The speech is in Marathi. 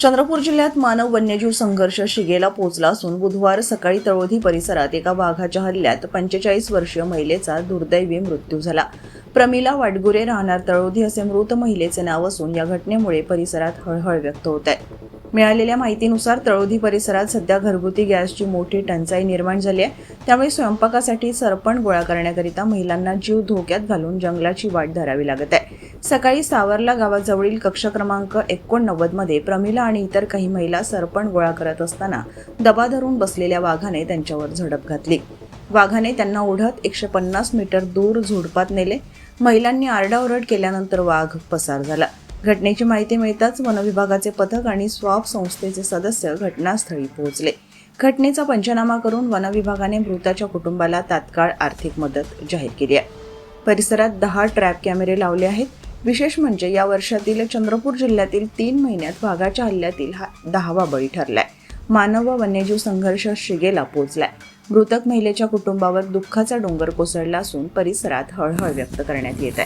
चंद्रपूर जिल्ह्यात मानव वन्यजीव संघर्ष शिगेला पोहोचला असून बुधवार सकाळी तळोधी परिसरात एका वाघाच्या हल्ल्यात 45 वर्षीय महिलेचा दुर्दैवी मृत्यू झाला। प्रमिला वाडगुरे राहणार तळोधी असे मृत महिलेचे नाव असून या घटनेमुळे परिसरात हळहळ व्यक्त होत आहे। मिळालेल्या माहितीनुसार तळोधी परिसरात सध्या घरगुती गॅसची मोठी टंचाई निर्माण झाली आहे, त्यामुळे स्वयंपाकासाठी सरपण गोळा करण्याकरिता महिलांना जीव धोक्यात घालून जंगलाची वाट धरावी लागत आहे। सकाळी सावरला गावाजवळील कक्ष क्रमांक 89 मध्ये प्रमिला आणि इतर काही महिला सरपण गोळा करत असताना दबा धरून बसलेल्या वाघाने त्यांच्यावर झडप घातली। वाघाने त्यांना ओढत 150 मीटर दूर झुडपात नेले। महिलांनी आरडाओरड केल्यानंतर वाघ पसार झाला। घटनेची माहिती मिळताच वनविभागाचे पथक आणि स्वाप संस्थेचे सदस्य घटनास्थळी पोहोचले। घटनेचा पंचनामा करून वनविभागाने मृताच्या कुटुंबाला तात्काळ आर्थिक मदत जाहीर केली आहे। परिसरात 10 ट्रॅप कॅमेरे लावले आहेत। विशेष म्हणजे या वर्षातील चंद्रपूर जिल्ह्यातील 3 महिन्यात वाघाच्या हल्ल्यातील हा 10वा बळी ठरलाय। मानव व वन्यजीव संघर्ष शिगेला पोहोचलाय। मृतक महिलेच्या कुटुंबावर दुःखाचा डोंगर कोसळला असून परिसरात हळहळ व्यक्त करण्यात येत आहे।